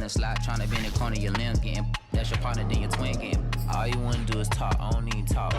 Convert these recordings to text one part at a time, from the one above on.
a slot, tryna bend the corner, your limb getting. That's your partner, then your twin getting. All you wanna do is talk, I don't need talk.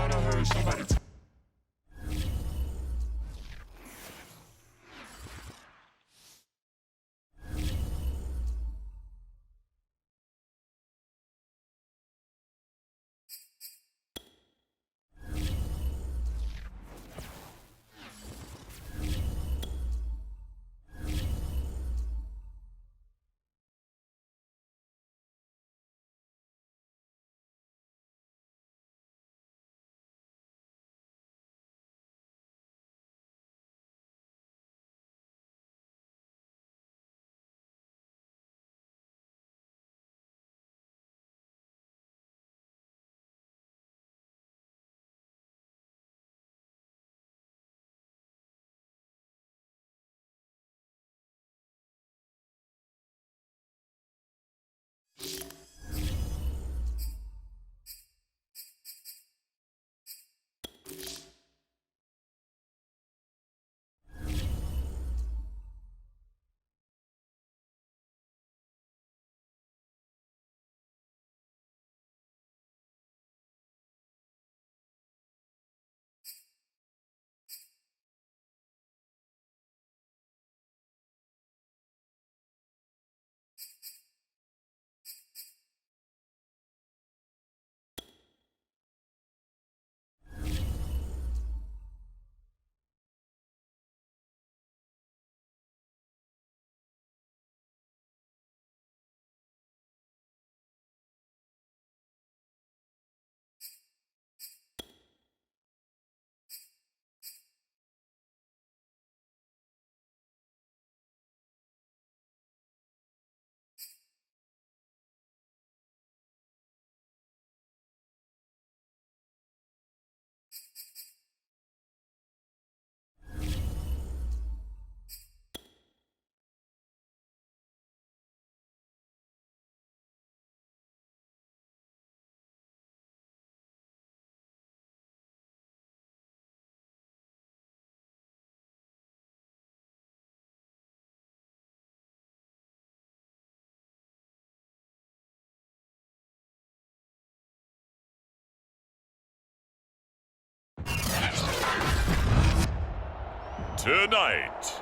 Tonight,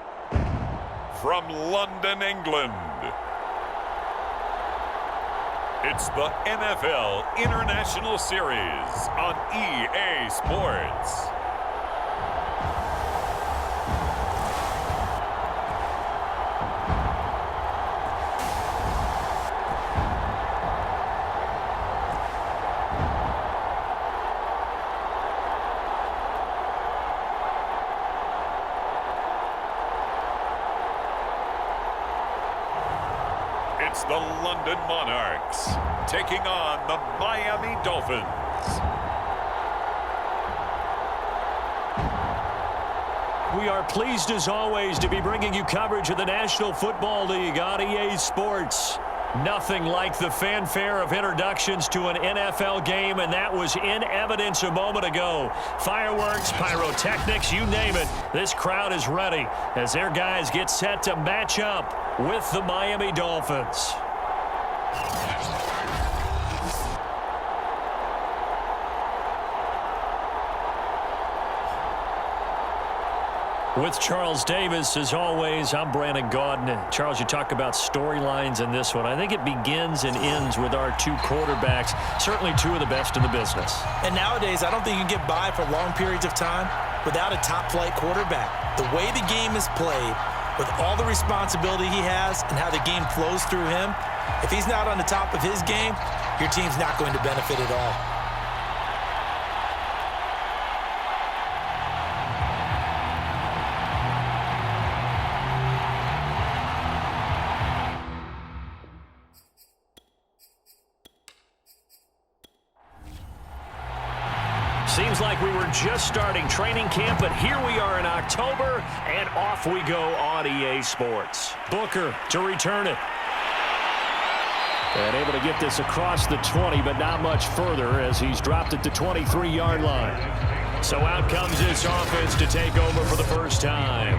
from London, England, it's the NFL International Series on EA Sports. It's the London Monarchs taking on the Miami Dolphins. We are pleased as always to be bringing you coverage of the National Football League on EA Sports. Nothing like the fanfare of introductions to an NFL game, and that was in evidence a moment ago. Fireworks, pyrotechnics, you name it. This crowd is ready as their guys get set to match up with the Miami Dolphins. With Charles Davis, as always, I'm Brandon Gaudin. Charles, you talk about storylines in this one. I think it begins and ends with our two quarterbacks, certainly two of the best in the business. And nowadays, I don't think you can get by for long periods of time without a top-flight quarterback. The way the game is played, with all the responsibility he has and how the game flows through him, if he's not on the top of his game, your team's not going to benefit at all. Seems like we were just starting training camp, but here we are in October, and off we go on EA Sports. Booker to return it. And able to get this across the 20, but not much further as he's dropped at the 23-yard line. So out comes this offense to take over for the first time.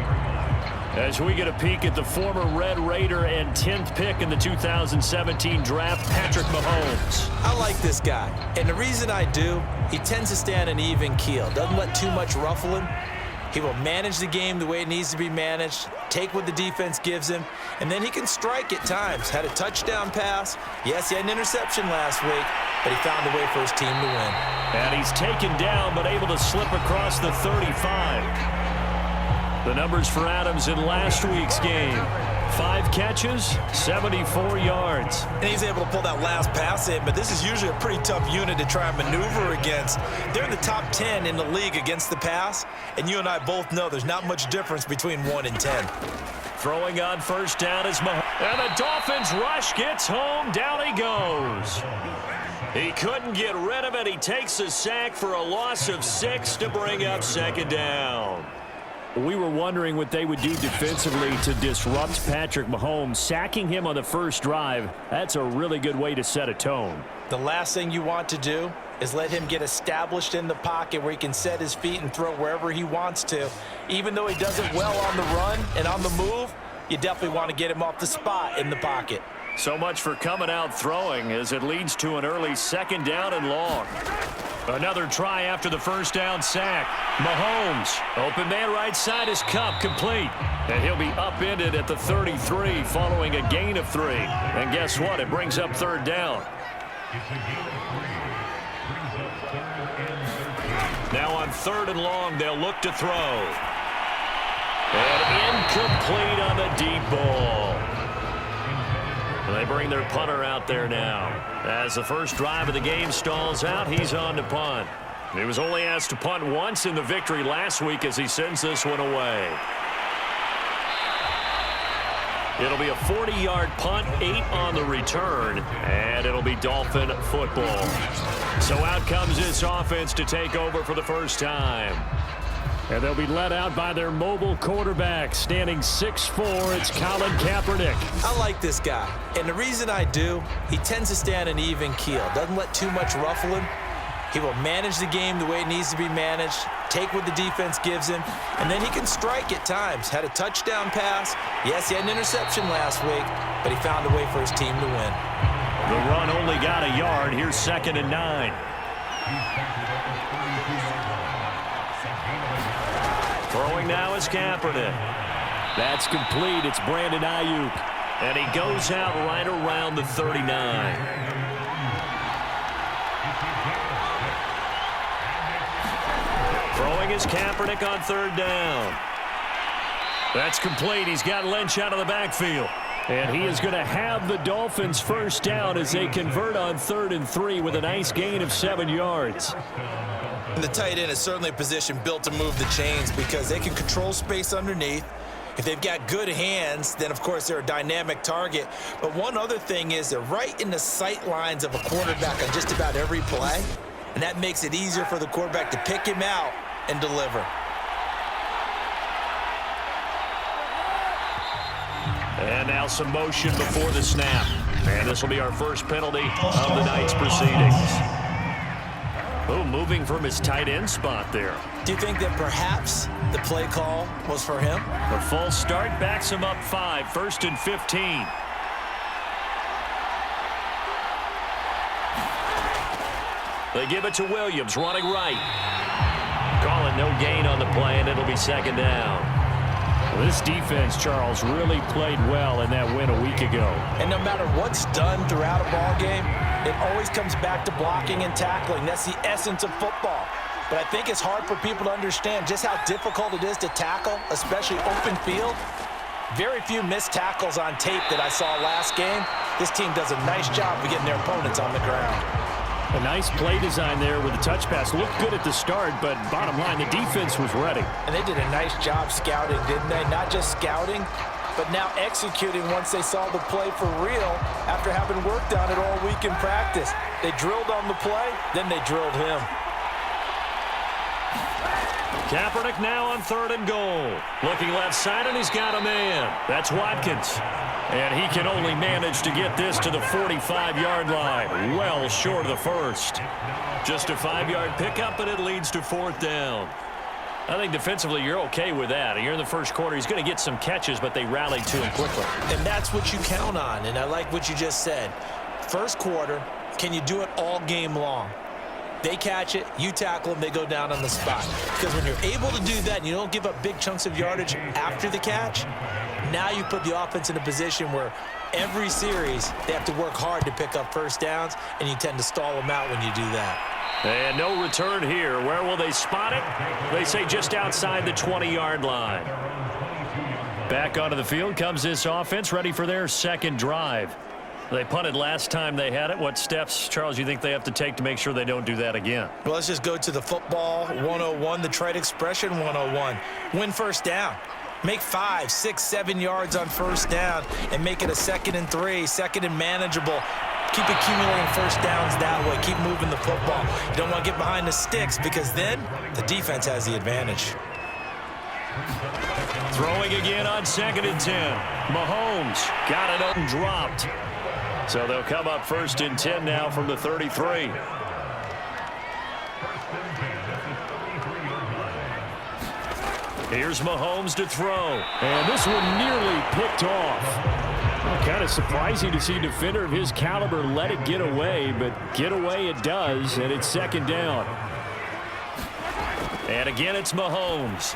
As we get a peek at the former Red Raider and 10th pick in the 2017 draft, Patrick Mahomes. I like this guy, and the reason I do, he tends to stay on an even keel. Doesn't let too much ruffle him. He will manage the game the way it needs to be managed, take what the defense gives him, and then he can strike at times. Had a touchdown pass. Yes, he had an interception last week, but he found a way for his team to win. And he's taken down, but able to slip across the 35. The numbers for Adams in last week's game. 5 catches, 74 yards. And he's able to pull that last pass in, but this is usually a pretty tough unit to try and maneuver against. They're in the top 10 in the league against the pass, and you and I both know there's not much difference between 1 and 10. Throwing on first down is Mahomes. And the Dolphins rush gets home. Down he goes. He couldn't get rid of it. He takes a sack for a loss of 6 to bring up second down. We were wondering what they would do defensively to disrupt Patrick Mahomes. Sacking him on the first drive, that's a really good way to set a tone. The last thing you want to do is let him get established in the pocket where he can set his feet and throw wherever he wants to. Even though he does it well on the run and on the move, you definitely want to get him off the spot in the pocket. So much for coming out throwing as it leads to an early second down and long. Another try after the first down sack. Mahomes, open man right side is Cup, complete. And he'll be upended at the 33 following a gain of 3. And guess what? It brings up third down. Now on third and long, they'll look to throw. And incomplete on the deep ball. They bring their punter out there now. As the first drive of the game stalls out, he's on to punt. He was only asked to punt once in the victory last week as he sends this one away. It'll be a 40-yard punt, 8 on the return, and it'll be Dolphin football. So out comes this offense to take over for the first time. And they'll be led out by their mobile quarterback, standing 6'4", it's Colin Kaepernick. I like this guy, and the reason I do, he tends to stay on an even keel. Doesn't let too much ruffle him. He will manage the game the way it needs to be managed, take what the defense gives him, and then he can strike at times. Had a touchdown pass. Yes, he had an interception last week, but he found a way for his team to win. The run only got a yard. Here's 2nd and 9. Throwing now is Kaepernick. That's complete. It's Brandon Ayuk. And he goes out right around the 39. Throwing is Kaepernick on third down. That's complete. He's got Lynch out of the backfield. And he is going to have the Dolphins first down as they convert on 3rd and 3 with a nice gain of 7 yards. The tight end is certainly a position built to move the chains because they can control space underneath. If they've got good hands, then of course they're a dynamic target. But one other thing is they're right in the sight lines of a quarterback on just about every play. And that makes it easier for the quarterback to pick him out and deliver. And now some motion before the snap. And this will be our first penalty of the night's proceedings. Oh, moving from his tight end spot there. Do you think that perhaps the play call was for him? The false start backs him up 5, 1st and 15. They give it to Williams, running right. Calling no gain on the play, and it'll be 2nd down. Well, this defense, Charles, really played well in that win a week ago. And no matter what's done throughout a ball game, it always comes back to blocking and tackling. That's the essence of football. But I think it's hard for people to understand just how difficult it is to tackle, especially open field. Very few missed tackles on tape that I saw last game. This team does a nice job of getting their opponents on the ground. A nice play design there with a touch pass. Looked good at the start, but bottom line, the defense was ready. And they did a nice job scouting, didn't they? Not just scouting, but now executing once they saw the play for real after having worked on it all week in practice. They drilled on the play, then they drilled him. Kaepernick now on 3rd and goal. Looking left side, and he's got a man. That's Watkins. And he can only manage to get this to the 45-yard line. Well short of the first. Just a 5-yard pickup, and it leads to 4th down. I think defensively you're okay with that. You're in the first quarter. He's going to get some catches, but they rallied to him quickly. And that's what you count on, and I like what you just said. First quarter, can you do it all game long? They catch it, you tackle them, they go down on the spot. Because when you're able to do that and you don't give up big chunks of yardage after the catch, now you put the offense in a position where every series they have to work hard to pick up first downs, and you tend to stall them out when you do that. And no return here. Where will they spot it? They say just outside the 20-yard line. Back onto the field comes this offense, ready for their second drive. They punted last time they had it. What steps, Charles, you think they have to take to make sure they don't do that again? Well, let's just go to the football 101, the trade expression 101. Win first down. Make 5, 6, 7 yards on first down and make it a 2nd and 3, 2nd and manageable. Keep accumulating first downs that way. Keep moving the football. You don't want to get behind the sticks because then the defense has the advantage. Throwing again on 2nd and 10. Mahomes got it up and dropped. So they'll come up 1st and 10 now from the 33. Here's Mahomes to throw. And this one nearly picked off. Well, kind of surprising to see a defender of his caliber let it get away, but get away it does, and it's 2nd down. And again, it's Mahomes.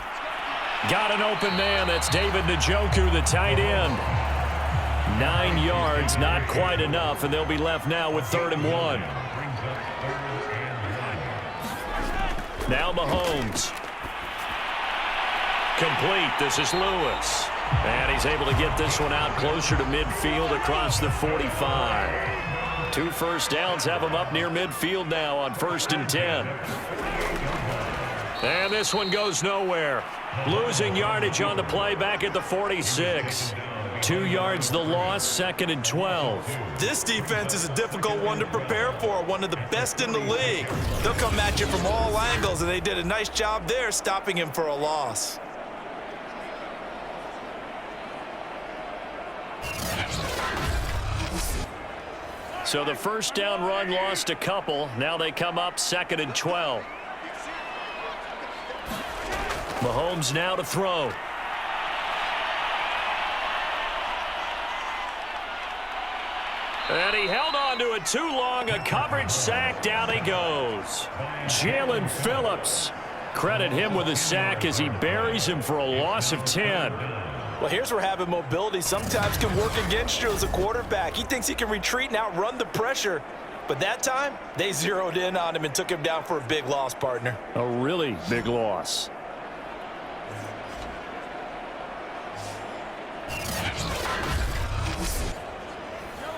Got an open man. That's David Njoku, the tight end. 9 yards, not quite enough, and they'll be left now with 3rd and 1. Now Mahomes. Complete. This is Lewis. And he's able to get this one out closer to midfield across the 45. 2 first downs have him up near midfield now on 1st and 10. And this one goes nowhere. Losing yardage on the play back at the 46. 2 yards the loss, 2nd and 12. This defense is a difficult one to prepare for, one of the best in the league. They'll come at you from all angles, and they did a nice job there stopping him for a loss. So the first down run lost a couple. Now they come up 2nd and 12. Mahomes now to throw. And he held on to it too long. A coverage sack. Down he goes. Jalen Phillips. Credit him with a sack as he buries him for a loss of 10. Well, here's where having mobility sometimes can work against you as a quarterback. He thinks he can retreat and outrun the pressure. But that time, they zeroed in on him and took him down for a big loss, partner. A really big loss.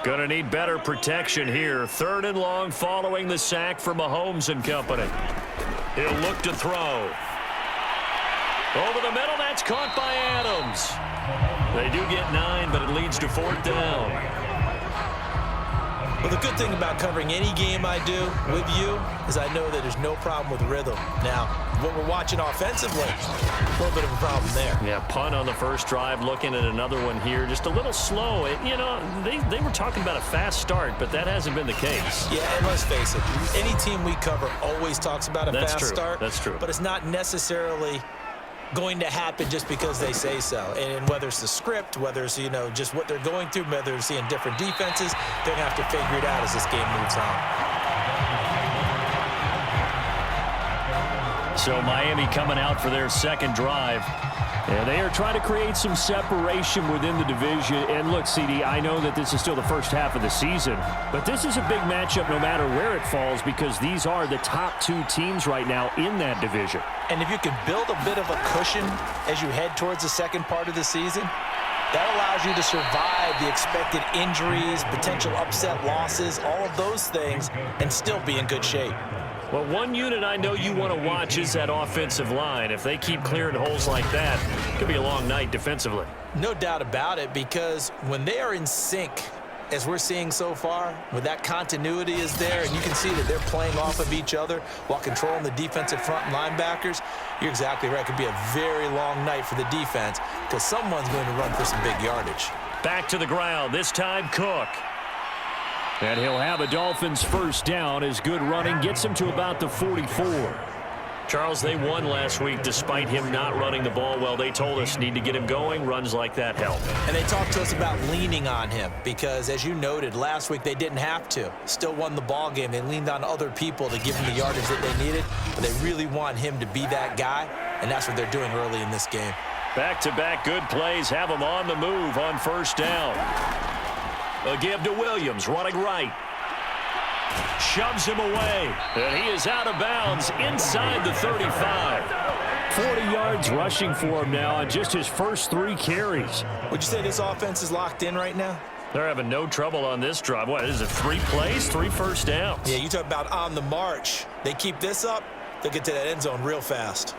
Gonna need better protection here. 3rd and long following the sack for Mahomes and company. He'll look to throw. Over the middle, that's caught by Adams. They do get 9, but it leads to 4th down. Well, the good thing about covering any game I do with you is I know that there's no problem with rhythm. Now, what we're watching offensively, a little bit of a problem there. Yeah, punt on the first drive, looking at another one here. Just a little slow. You know, they were talking about a fast start, but that hasn't been the case. Yeah, and let's face it, any team we cover always talks about a fast start. That's true. But it's not necessarily going to happen just because they say so. And whether it's the script, whether it's, you know, just what they're going through, whether they're seeing different defenses, they're going to have to figure it out as this game moves on. So Miami coming out for their second drive. And they are trying to create some separation within the division. And look, CD, I know that this is still the first half of the season, but this is a big matchup no matter where it falls because these are the top 2 teams right now in that division. And if you can build a bit of a cushion as you head towards the second part of the season, that allows you to survive the expected injuries, potential upset losses, all of those things, and still be in good shape. Well, one unit I know you want to watch is that offensive line. If they keep clearing holes like that, it could be a long night defensively. No doubt about it, because when they are in sync, as we're seeing so far, when that continuity is there, and you can see that they're playing off of each other while controlling the defensive front and linebackers, you're exactly right. It could be a very long night for the defense because someone's going to run for some big yardage. Back to the ground, this time Cook. And he'll have a Dolphins first down as good running gets him to about the 44. Charles, they won last week despite him not running the ball well. They told us need to get him going. Runs like that help. And they talked to us about leaning on him because, as you noted, last week they didn't have to. Still won the ball game. They leaned on other people to give him the yardage that they needed, but they really want him to be that guy, and that's what they're doing early in this game. Back-to-back good plays have him on the move on first down. A give to Williams, running right. Shoves him away, and he is out of bounds inside the 35. 40 yards rushing for him now on just his first 3 carries. Would you say this offense is locked in right now? They're having no trouble on this drive. What is it, 3 plays, 3 first downs? Yeah, you talk about on the march. They keep this up, they'll get to that end zone real fast.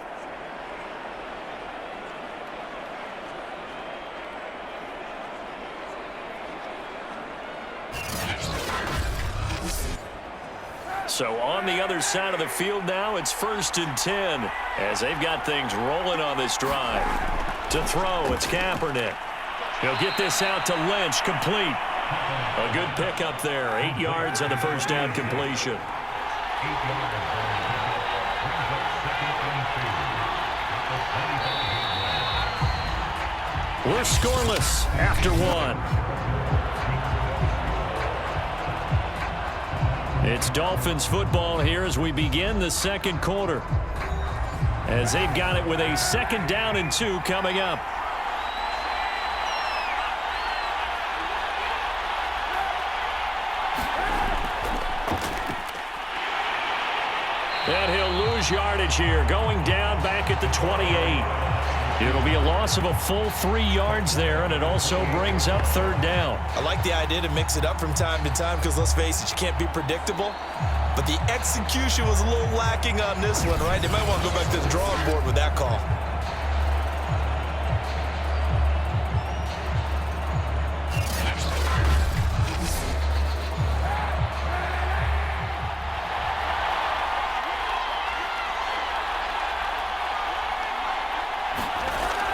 So on the other side of the field now, it's 1st and 10 as they've got things rolling on this drive. To throw, it's Kaepernick. He'll get this out to Lynch, complete. A good pickup there, 8 yards on the first down completion. We're scoreless after 1. It's Dolphins football here as we begin the second quarter. As they've got it with a 2nd down and 2 coming up. And he'll lose yardage here, going down back at the 28. It'll be a loss of a full 3 yards there, and it also brings up 3rd down. I like the idea to mix it up from time to time because, let's face it, you can't be predictable. But the execution was a little lacking on this one, right? They might want to go back to the drawing board with that call.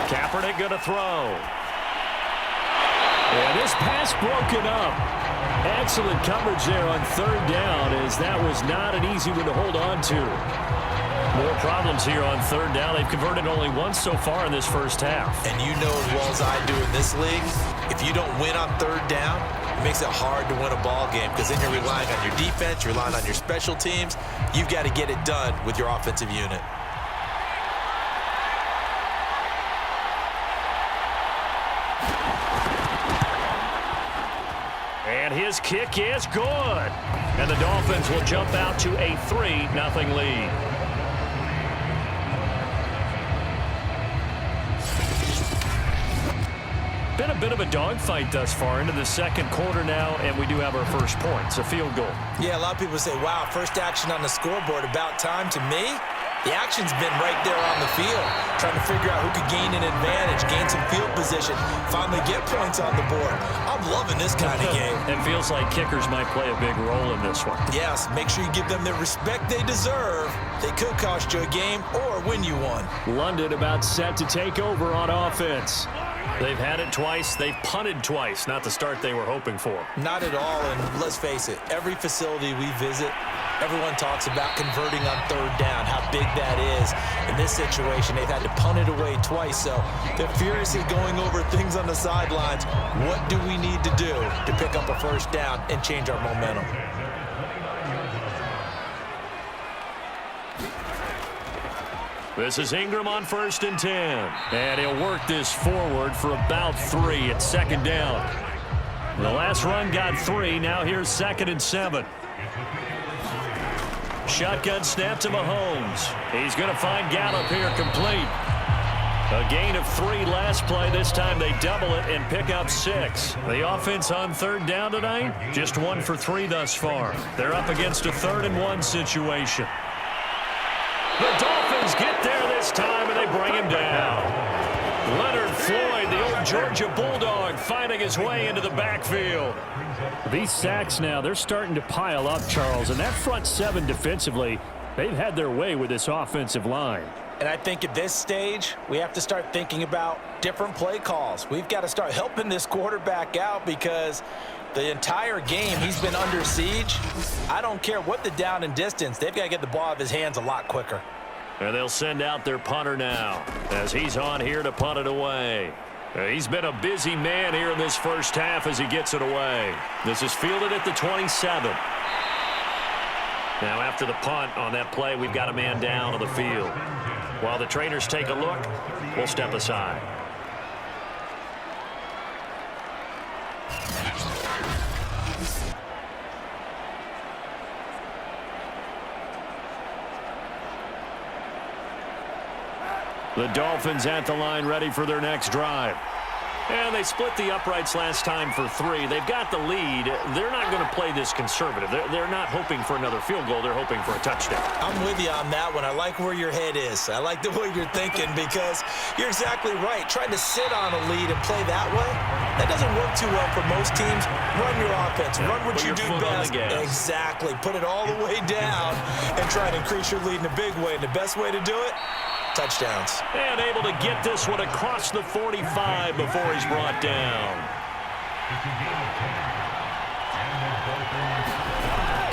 Kaepernick going to throw. And this pass broken up. Excellent coverage there on 3rd down, as that was not an easy one to hold on to. More problems here on 3rd down. They've converted only once so far in this first half. And you know as well as I do in this league, if you don't win on 3rd down, it makes it hard to win a ball game because then you're relying on your defense, you're relying on your special teams. You've got to get it done with your offensive unit. And his kick is good. And the Dolphins will jump out to a 3-0 lead. Been a bit of a dogfight thus far into the second quarter now, and we do have our first points, a field goal. Yeah, a lot of people say, wow, first action on the scoreboard, about time. To me, the action's been right there on the field, trying to figure out who could gain an advantage, gain some field position, finally get points on the board. I'm loving this kind of game. It feels like kickers might play a big role in this one. Yes, make sure you give them the respect they deserve. They could cost you a game or win you one. London about set to take over on offense. They've had it twice. They've punted twice. Not the start they were hoping for. Not at all, and let's face it, every facility we visit, everyone talks about converting on 3rd down, how big that is. In this situation, they've had to punt it away twice, so they're furiously going over things on the sidelines. What do we need to do to pick up a first down and change our momentum? This is Ingram on 1st and 10. And he'll work this forward for about 3 at 2nd down. The last run got 3. Now here's 2nd and 7. Shotgun snap to Mahomes. He's going to find Gallup here complete. A gain of 3 last play. This time they double it and pick up 6. The offense on 3rd down tonight, just 1 for 3 thus far. They're up against a 3rd and 1 situation. The Dolphins get there this time, and they bring him down. Leonard Floyd, the old Georgia Bulldog, finding his way into the backfield. These sacks now, they're starting to pile up, Charles, and that front 7 defensively, they've had their way with this offensive line. And I think at this stage, we have to start thinking about different play calls. We've got to start helping this quarterback out because the entire game he's been under siege. I don't care what the down and distance. They've got to get the ball out of his hands a lot quicker. And they'll send out their punter now as he's on here to punt it away. He's been a busy man here in this first half as he gets it away. This is fielded at the 27. Now after the punt on that play, we've got a man down on the field. While the trainers take a look, we'll step aside. The Dolphins at the line ready for their next drive. And they split the uprights last time for 3. They've got the lead. They're not going to play this conservative. They're not hoping for another field goal. They're hoping for a touchdown. I'm with you on that one. I like where your head is. I like the way you're thinking because you're exactly right. Trying to sit on a lead and play that way, that doesn't work too well for most teams. Run your offense. Run what you do best. Exactly. Put it all the way down and try to increase your lead in a big way. And the best way to do it, touchdowns. And able to get this one across the 45 before he's brought down.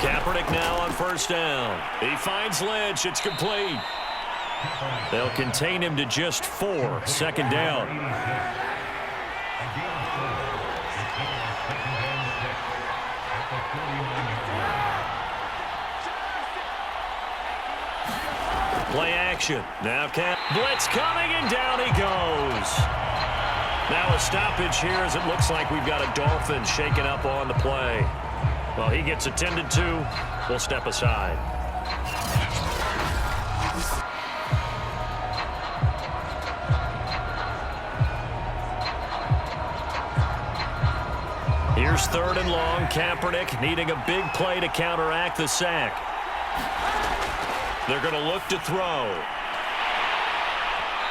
Kaepernick now on first down. He finds Lynch. It's complete. They'll contain him to just 4. Second down. Play action. Now blitz coming, and down he goes. Now a stoppage here as it looks like we've got a Dolphin shaken up on the play. Well, he gets attended to. We'll step aside. Here's 3rd and long. Kaepernick needing a big play to counteract the sack. They're going to look to throw.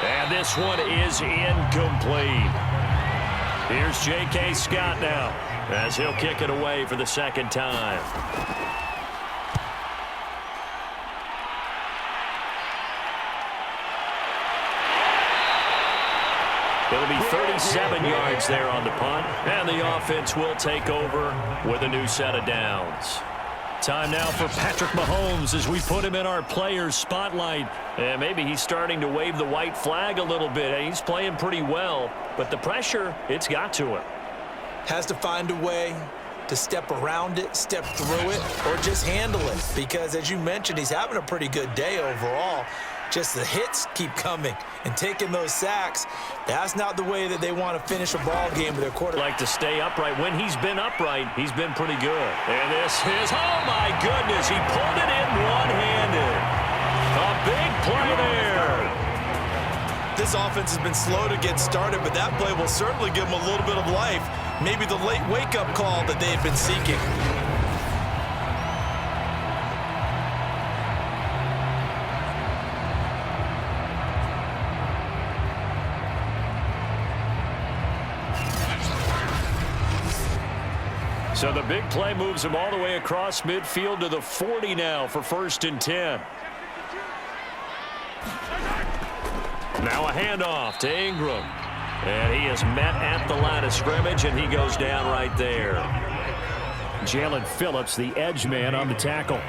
And this one is incomplete. Here's J.K. Scott now as he'll kick it away for the second time. It'll be 37 yards there on the punt, and the offense will take over with a new set of downs. Time now for Patrick Mahomes as we put him in our players' spotlight. And maybe he's starting to wave the white flag a little bit. He's playing pretty well, but the pressure, it's got to him. Has to find a way to step around it, step through it, or just handle it. Because as you mentioned, he's having a pretty good day overall. Just the hits keep coming and taking those sacks. That's not the way that they want to finish a ball game with their quarterback. Like to stay upright. When he's been upright, he's been pretty good. And this is, oh my goodness, he pulled it in one-handed. A big play there. This offense has been slow to get started, but that play will certainly give them a little bit of life. Maybe the late wake-up call that they've been seeking. So the big play moves him all the way across midfield to the 40 now for 1st and 10. Now a handoff to Ingram. And he is met at the line of scrimmage, and he goes down right there. Jalen Phillips, the edge man on the tackle.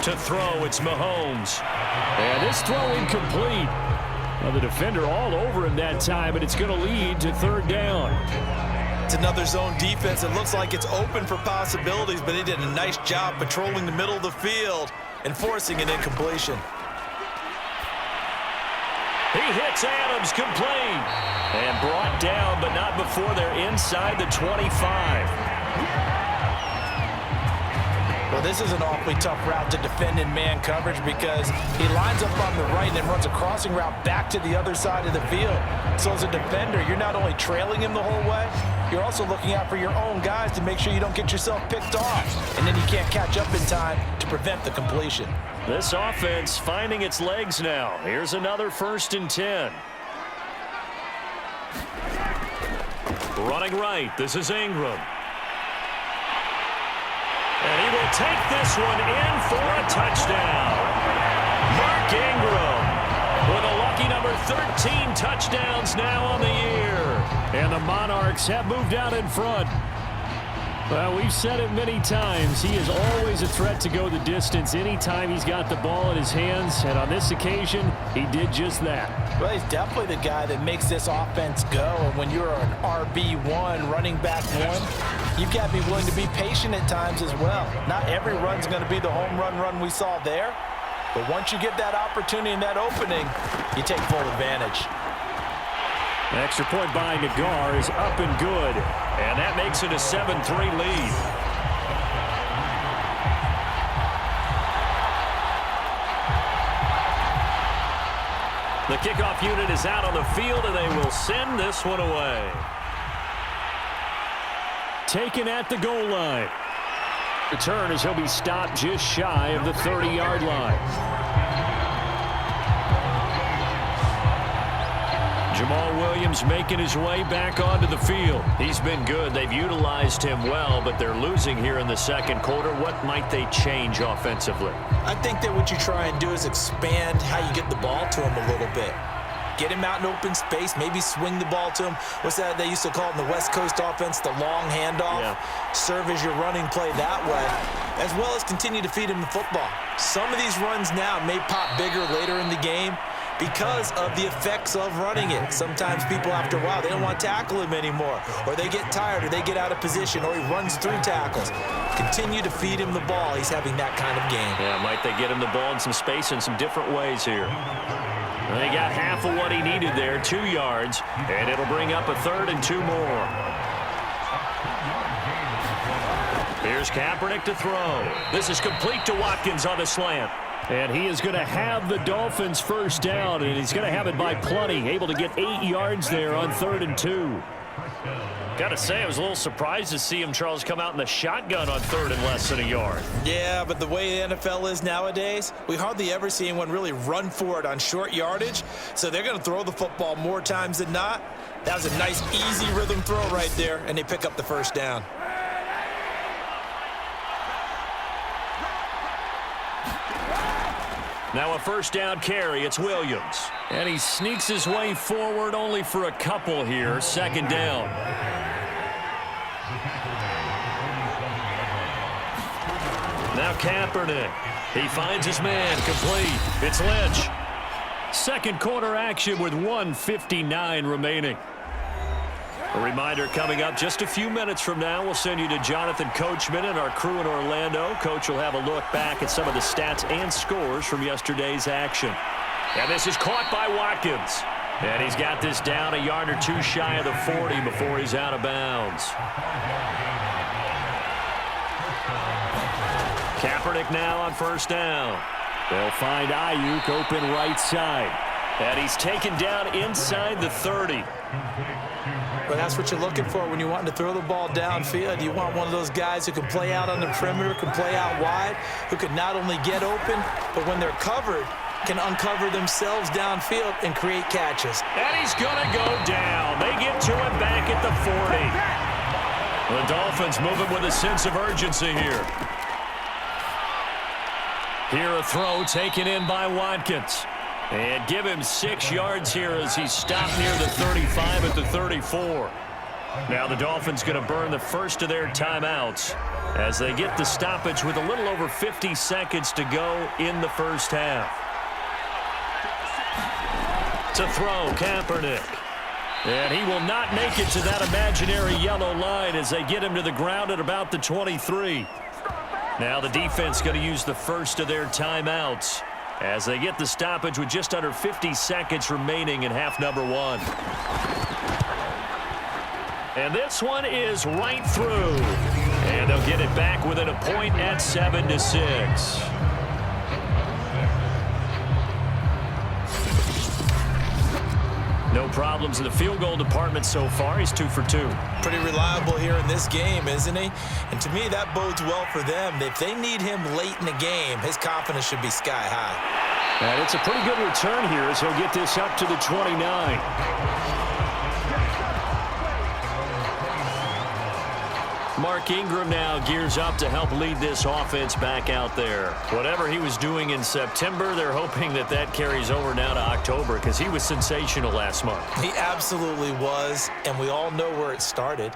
To throw, it's Mahomes. And this throw incomplete. Well, the defender all over him that time, but it's going to lead to 3rd down. It's another zone defense. It looks like it's open for possibilities, but they did a nice job patrolling the middle of the field and forcing an incompletion. He hits Adams, complete. And brought down, but not before they're inside the 25. Well, this is an awfully tough route to defend in man coverage because he lines up on the right and then runs a crossing route back to the other side of the field. So as a defender, you're not only trailing him the whole way, you're also looking out for your own guys to make sure you don't get yourself picked off. And then you can't catch up in time to prevent the completion. This offense finding its legs now. Here's another 1st and 10. Running right, this is Ingram. And he will take this one in for a touchdown. Mark Ingram with a lucky number 13 touchdowns now on the year. And the Monarchs have moved out in front. Well, we've said it many times. He is always a threat to go the distance anytime he's got the ball in his hands. And on this occasion, he did just that. Well, he's definitely the guy that makes this offense go. And when you're an RB1, running back one, you've got to be willing to be patient at times as well. Not every run's going to be the home run we saw there. But once you get that opportunity and that opening, you take full advantage. An extra point by Nagar is up and good. And that makes it a 7-3 lead. The kickoff unit is out on the field, and they will send this one away. Taken at the goal line. Return as he'll be stopped just shy of the 30-yard line. Jamal Williams making his way back onto the field. He's been good. They've utilized him well, but they're losing here in the second quarter. What might they change offensively? I think that what you try and do is expand how you get the ball to him a little bit. Get him out in open space, maybe swing the ball to him. What's that they used to call it in the West Coast offense, the long handoff? Yeah. Serve as your running play that way, as well as continue to feed him the football. Some of these runs now may pop bigger later in the game because of the effects of running it. Sometimes people, after a while, they don't want to tackle him anymore, or they get tired, or they get out of position, or he runs through tackles. Continue to feed him the ball. He's having that kind of game. Yeah, might they get him the ball in some space in some different ways here. They got half of what he needed there, 2 yards, and it'll bring up a 3rd and 2 more. Here's Kaepernick to throw. This is complete to Watkins on the slant. And he is going to have the Dolphins first down, and he's going to have it by plenty. Able to get 8 yards there on 3rd and 2. Got to say, I was a little surprised to see him, Charles, come out in the shotgun on 3rd and less than a yard. Yeah, but the way the NFL is nowadays, we hardly ever see anyone really run for it on short yardage. So they're going to throw the football more times than not. That was a nice, easy rhythm throw right there, and they pick up the first down. Now a first down carry. It's Williams. And he sneaks his way forward only for a couple here. 2nd down. Now Kaepernick. He finds his man. Complete. It's Lynch. Second quarter action with 1:59 remaining. A reminder coming up just a few minutes from now. We'll send you to Jonathan Coachman and our crew in Orlando. Coach will have a look back at some of the stats and scores from yesterday's action. And this is caught by Watkins. And he's got this down a yard or two shy of the 40 before he's out of bounds. Kaepernick now on first down. They'll find Ayuk open right side. And he's taken down inside the 30. But that's what you're looking for when you want to throw the ball downfield. You want one of those guys who can play out on the perimeter, can play out wide, who can not only get open, but when they're covered, can uncover themselves downfield and create catches. And he's going to go down. They get to him back at the 40. The Dolphins moving with a sense of urgency here. Here a throw taken in by Watkins. And give him 6 yards here as he's stopped near the 35 at the 34. Now the Dolphins going to burn the first of their timeouts as they get the stoppage with a little over 50 seconds to go in the first half. To throw, Kaepernick. And he will not make it to that imaginary yellow line as they get him to the ground at about the 23. Now the defense going to use the first of their timeouts as they get the stoppage with just under 50 seconds remaining in half number 1. And this one is right through. And they'll get it back within a point at 7-6. No problems in the field goal department so far. He's 2 for 2. Pretty reliable here in this game, isn't he? And to me, that bodes well for them. If they need him late in the game, his confidence should be sky high. And it's a pretty good return here as he'll get this up to the 29. Mark Ingram now gears up to help lead this offense back out there. Whatever he was doing in September, they're hoping that that carries over now to October because he was sensational last month. He absolutely was, and we all know where it started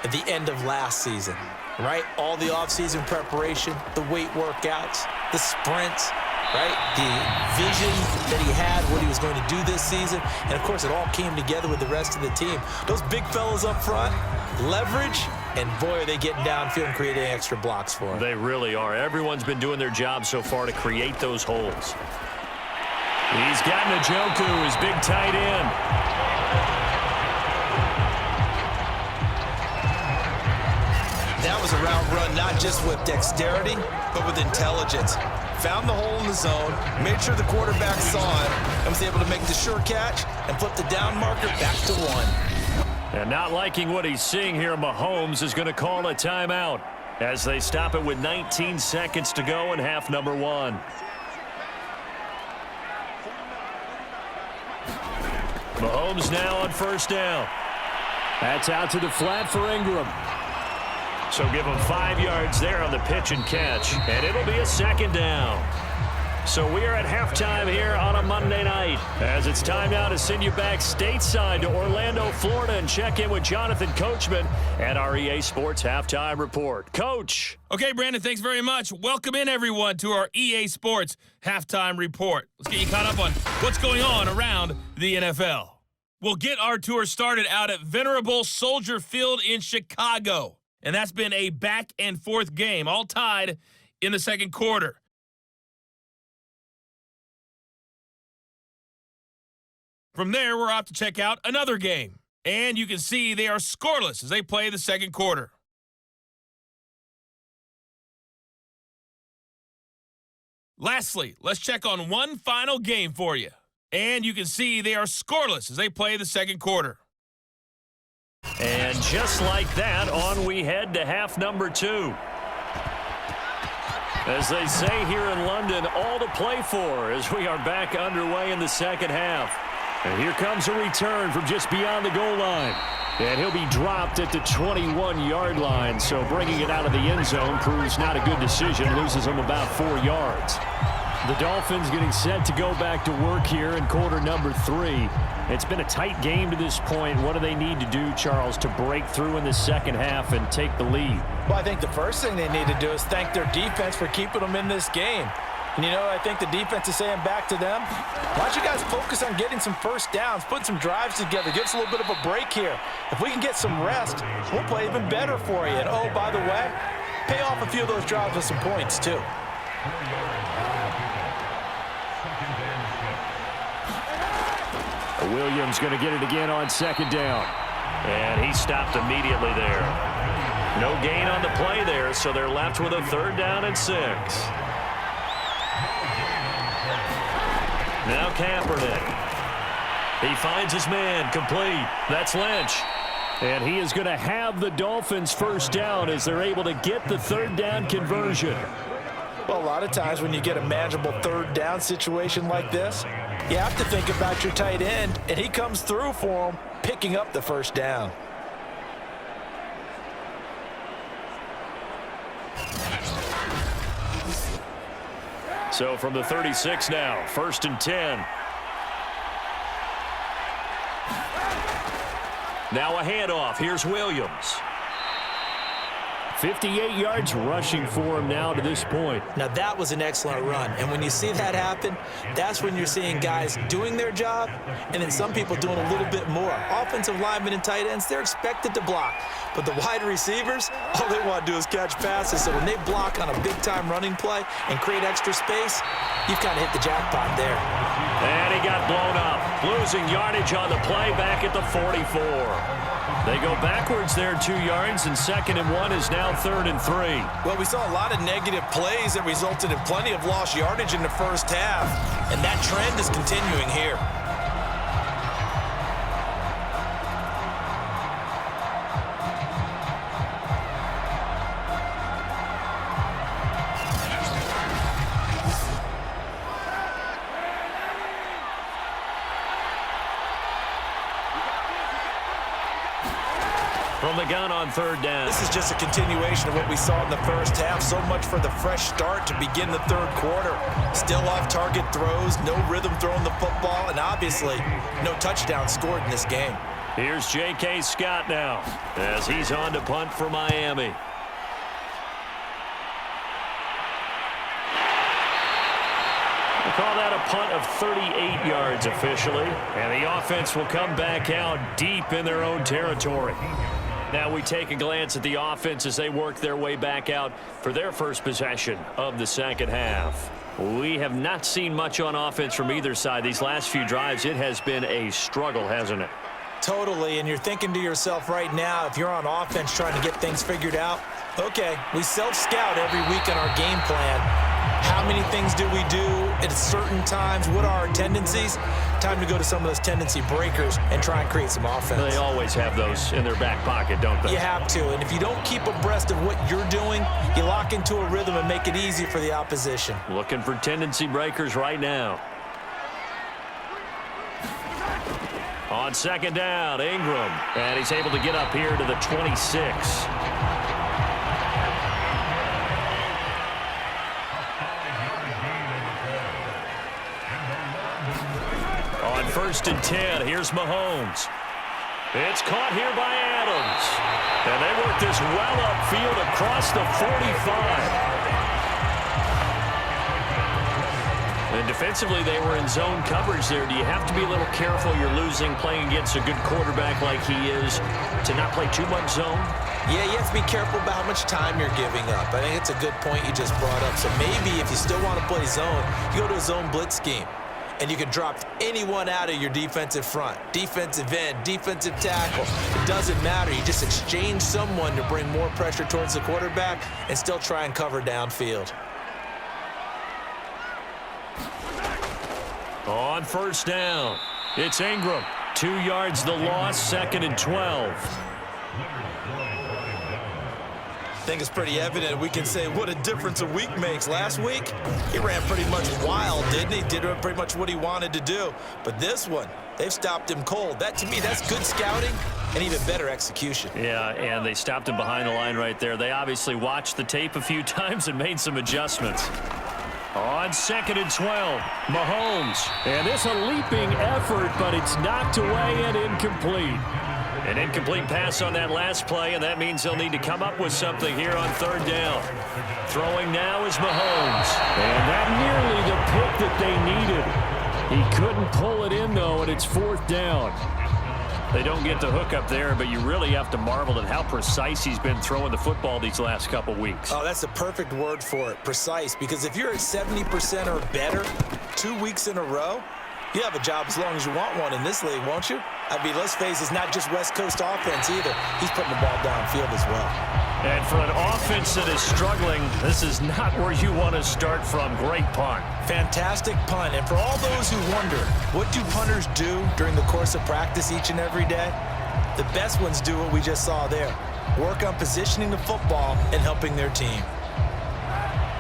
at the end of last season. right? All the offseason preparation, the weight workouts, the sprints, right? The vision that he had, what he was going to do this season. And, of course, it all came together with the rest of the team. Those big fellas up front, leverage, and, boy, are they getting downfield and creating extra blocks for him. They really are. Everyone's been doing their job so far to create those holes. He's got Njoku, his big tight end. That was a route run not just with dexterity, but with intelligence. Found the hole in the zone, made sure the quarterback saw it, and was able to make the sure catch and flip the down marker back to 1. And not liking what he's seeing here, Mahomes is going to call a timeout as they stop it with 19 seconds to go in half number 1. Mahomes now on first down. That's out to the flat for Ingram. So give him 5 yards there on the pitch and catch, and it'll be a second down. So we are at halftime here on a Monday night, as it's time now to send you back stateside to Orlando, Florida, and check in with Jonathan Coachman at our EA Sports Halftime Report. Coach. Okay, Brandon, thanks very much. Welcome in, everyone, to our EA Sports Halftime Report. Let's get you caught up on what's going on around the NFL. We'll get our tour started out at Venerable Soldier Field in Chicago. And that's been a back-and-forth game, all tied in the second quarter. From there, we're off to check out another game. And you can see they are scoreless as they play the second quarter. Lastly, let's check on one final game for you. And you can see they are scoreless as they play the second quarter. And just like that, on we head to half number 2. As they say here in London, all to play for as we are back underway in the second half. And here comes a return from just beyond the goal line. And he'll be dropped at the 21-yard line, so bringing it out of the end zone proves not a good decision, loses him about 4 yards. The Dolphins getting set to go back to work here in quarter number 3. It's been a tight game to this point. What do they need to do, Charles, to break through in the second half and take the lead? Well, I think the first thing they need to do is thank their defense for keeping them in this game. And, you know, I think the defense is saying back to them, why don't you guys focus on getting some first downs, put some drives together, give us a little bit of a break here. If we can get some rest, we'll play even better for you. And, oh, by the way, pay off a few of those drives with some points, too. Williams going to get it again on second down. And he stopped immediately there. No gain on the play there, so they're left with a 3rd down and 6. Now Kaepernick. He finds his man, complete. That's Lynch. And he is going to have the Dolphins first down as they're able to get the 3rd down conversion. Well, a lot of times when you get a manageable 3rd down situation like this, you have to think about your tight end, and he comes through for him, picking up the first down. So from the 36 now, 1st and 10. Now a handoff. Here's Williams. 58 yards rushing for him now to this point. Now, that was an excellent run. And when you see that happen, that's when you're seeing guys doing their job and then some people doing a little bit more. Offensive linemen and tight ends, they're expected to block. But the wide receivers, all they want to do is catch passes. So when they block on a big-time running play and create extra space, you've kind of hit the jackpot there. And he got blown up, losing yardage on the play back at the 44. They go backwards there 2 yards, and 2nd and 1 is now 3rd and 3. Well, we saw a lot of negative plays that resulted in plenty of lost yardage in the first half, and that trend is continuing here. From the gun on 3rd down. This is just a continuation of what we saw in the first half. So much for the fresh start to begin the 3rd quarter. Still off-target throws, no rhythm throwing the football, and obviously no touchdown scored in this game. Here's J.K. Scott now as he's on to punt for Miami. They call that a punt of 38 yards officially. And the offense will come back out deep in their own territory. Now we take a glance at the offense as they work their way back out for their first possession of the second half. We have not seen much on offense from either side. These last few drives, it has been a struggle, hasn't it? Totally, and you're thinking to yourself right now, if you're on offense trying to get things figured out, okay, we self-scout every week on our game plan. How many things do we do at certain times? What are our tendencies? Time to go to some of those tendency breakers and try and create some offense. They always have those in their back pocket, don't they? You have to, and if you don't keep abreast of what you're doing, you lock into a rhythm and make it easy for the opposition. Looking for tendency breakers right now. On second down, Ingram, and he's able to get up here to the 26. On 1st and 10, here's Mahomes. It's caught here by Adams. And they work this well upfield across the 45. And defensively, they were in zone coverage there. Do you have to be a little careful? You're losing, playing against a good quarterback like he is, to not play too much zone? Yeah, you have to be careful about how much time you're giving up. I think it's a good point you just brought up. So maybe if you still want to play zone, you go to a zone blitz scheme. And you can drop anyone out of your defensive front, defensive end, defensive tackle. It doesn't matter. You just exchange someone to bring more pressure towards the quarterback and still try and cover downfield. On 1st down, it's Ingram. 2 yards the loss, 2nd and 12. I think it's pretty evident we can say what a difference a week makes. Last week, he ran pretty much wild, didn't he? Did pretty much what he wanted to do. But this one, they've stopped him cold. That, to me, that's good scouting and even better execution. Yeah, and they stopped him behind the line right there. They obviously watched the tape a few times and made some adjustments. On 2nd and 12, Mahomes. And it's a leaping effort, but it's knocked away and incomplete. An incomplete pass on that last play, and that means they'll need to come up with something here on 3rd down. Throwing now is Mahomes. And that nearly the pick that they needed. He couldn't pull it in, though, and it's 4th down. They don't get the hook up there, but you really have to marvel at how precise he's been throwing the football these last couple weeks. Oh, that's the perfect word for it, precise, because if you're at 70% or better 2 weeks in a row, you have a job as long as you want one in this league, won't you? I mean, let's face it, it's not just West Coast offense either. He's putting the ball downfield as well. And for an offense that is struggling, this is not where you want to start from. Great punt. Fantastic punt. And for all those who wonder, what do punters do during the course of practice each and every day? The best ones do what we just saw there. Work on positioning the football and helping their team.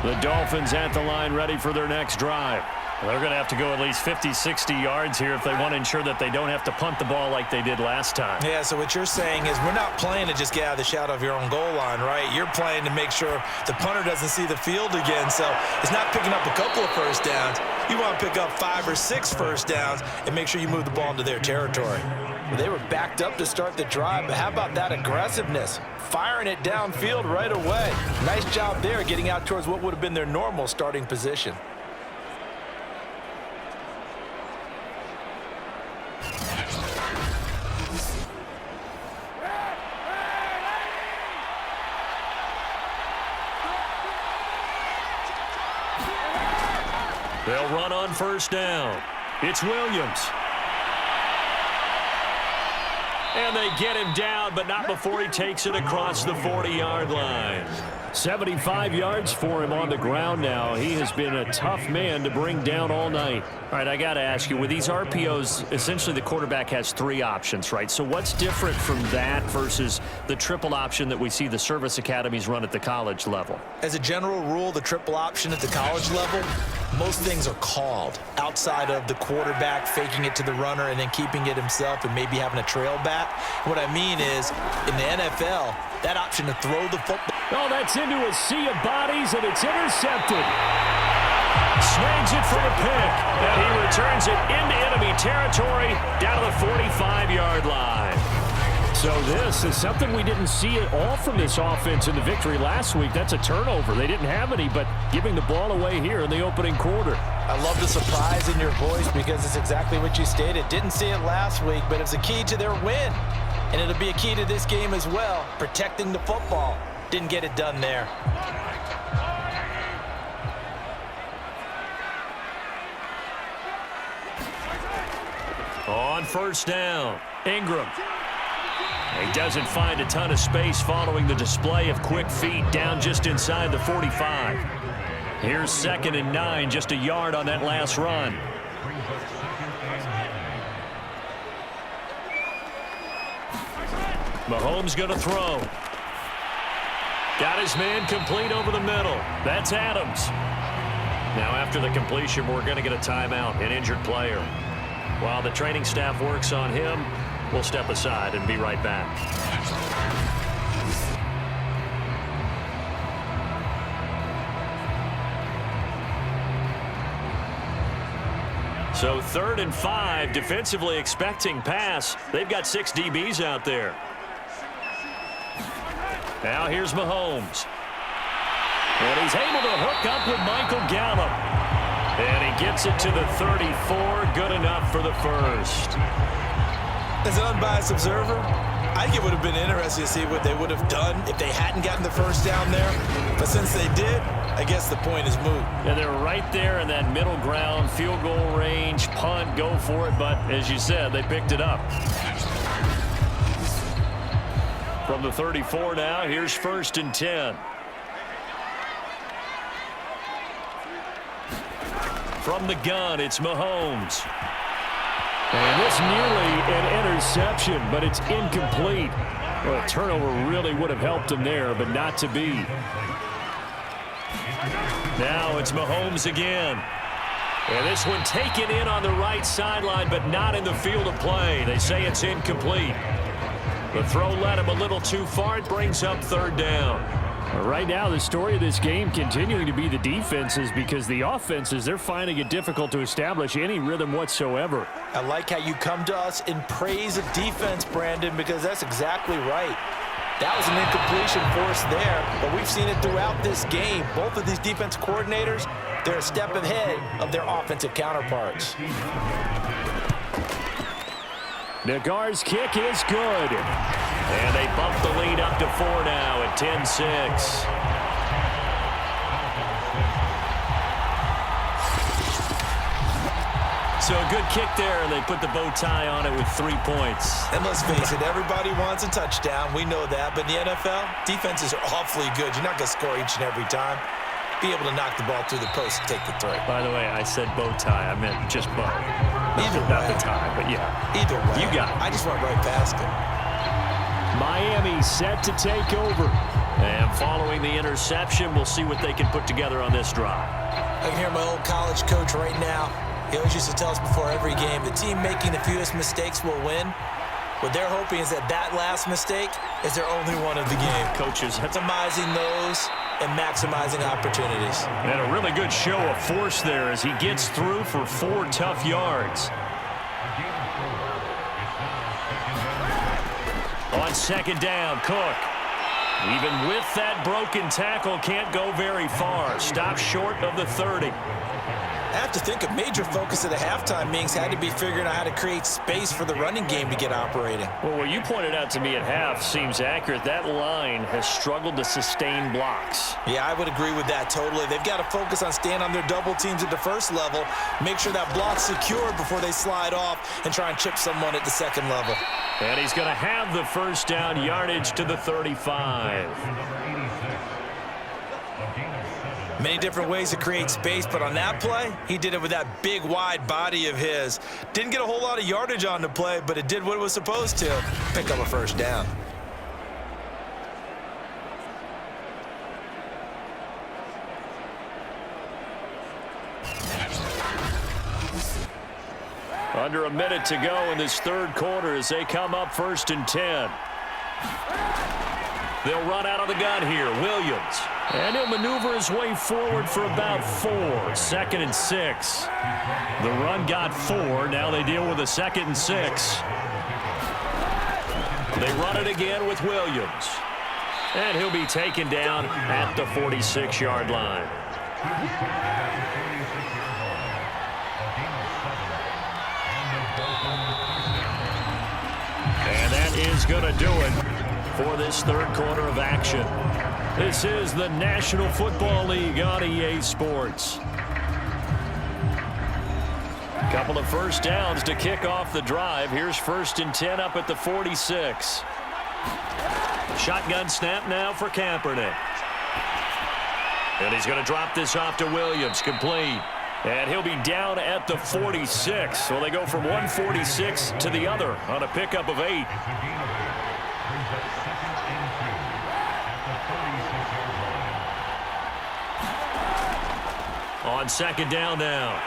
The Dolphins at the line ready for their next drive. They're going to have to go at least 50, 60 yards here if they want to ensure that they don't have to punt the ball like they did last time. Yeah, so what you're saying is we're not playing to just get out of the shadow of your own goal line, right? You're playing to make sure the punter doesn't see the field again. So it's not picking up a couple of first downs. You want to pick up 5 or 6 first downs and make sure you move the ball into their territory. Well, they were backed up to start the drive, but how about that aggressiveness? Firing it downfield right away. Nice job there getting out towards what would have been their normal starting position. They'll run on 1st down. It's Williams. And they get him down, but not before he takes it across the 40-yard line. 75 yards for him on the ground now. He has been a tough man to bring down all night. All right, I got to ask you, with these RPOs, essentially the quarterback has 3 options, right? So what's different from that versus the triple option that we see the service academies run at the college level? As a general rule, the triple option at the college level, most things are called outside of the quarterback faking it to the runner and then keeping it himself and maybe having a trail back. What I mean is, in the NFL, that option to throw the football. Oh, that's into a sea of bodies, and it's intercepted. Snags it for the pick, and he returns it into enemy territory down to the 45-yard line. So this is something we didn't see at all from this offense in the victory last week. That's a turnover. They didn't have any, but giving the ball away here in the opening quarter. I love the surprise in your voice because it's exactly what you stated. Didn't see it last week, but it's a key to their win. And it'll be a key to this game as well, protecting the football. Didn't get it done there. On first down, Ingram. He doesn't find a ton of space following the display of quick feet down just inside the 45. Here's 2nd and 9, just a yard on that last run. Mahomes going to throw. Got his man complete over the middle. That's Adams. Now after the completion, we're going to get a timeout, an injured player. While the training staff works on him, we'll step aside and be right back. So 3rd and 5, defensively expecting pass. They've got 6 DBs out there. Now here's Mahomes. And he's able to hook up with Michael Gallup. And he gets it to the 34. Good enough for the first. As an unbiased observer, I think it would have been interesting to see what they would have done if they hadn't gotten the first down there. But since they did, I guess the point is moot. And they're right there in that middle ground, field goal range, punt, go for it. But as you said, they picked it up. From the 34 now, here's 1st and 10. From the gun, it's Mahomes. And this nearly an interception, but it's incomplete. Well, a turnover really would have helped him there, but not to be. Now it's Mahomes again. And this one taken in on the right sideline, but not in the field of play. They say it's incomplete. The throw led him a little too far. It brings up 3rd down. Right now, the story of this game continuing to be the defenses, because the offenses, they're finding it difficult to establish any rhythm whatsoever. I like how you come to us in praise of defense, Brandon, because that's exactly right. That was an incompletion forced there, but we've seen it throughout this game. Both of these defense coordinators, they're a step ahead of their offensive counterparts. Nagar's kick is good. And they bump the lead up to 4 now at 10-6. So a good kick there, and they put the bow tie on it with 3 points. And let's face it, everybody wants a touchdown. We know that. But in the NFL, defenses are awfully good. You're not going to score each and every time. Be able to knock the ball through the post and take the throw. By the way, I said bow tie. I meant just bow. Either not way. the tie, but yeah. Either way. You got it. I just went right past it. Miami set to take over. And following the interception, we'll see what they can put together on this drive. I can hear my old college coach right now. He always used to tell us before every game, the team making the fewest mistakes will win. What they're hoping is that that last mistake is their only one of the game. Coaches maximizing those and maximizing opportunities. And a really good show of force there as he gets through for 4 tough yards. On 2nd down, Cook. Even with that broken tackle, can't go very far. Stops short of the 30. I have to think a major focus of the halftime meetings had to be figuring out how to create space for the running game to get operating. Well, what you pointed out to me at half seems accurate. That line has struggled to sustain blocks. Yeah, I would agree with that totally. They've got to focus on staying on their double teams at the first level, make sure that block's secure before they slide off and try and chip someone at the second level. And he's going to have the first down, yardage to the 35. Many different ways to create space, but on that play, he did it with that big, wide body of his. Didn't get a whole lot of yardage on the play, but it did what it was supposed to. Pick up a first down. Under a minute to go in this 3rd quarter as they come up 1st and 10. They'll run out of the gun here. Williams. And he'll maneuver his way forward for about 4. 2nd and 6. The run got 4. Now they deal with a 2nd and 6. They run it again with Williams. And he'll be taken down at the 46-yard line. And that is going to do it for this third quarter of action. This is the National Football League on EA Sports. Couple of first downs to kick off the drive. Here's 1st and 10 up at the 46. Shotgun snap now for Kaepernick. And he's going to drop this off to Williams, complete. And he'll be down at the 46. So they go from 146 to the other on a pickup of 8. On 2nd down now,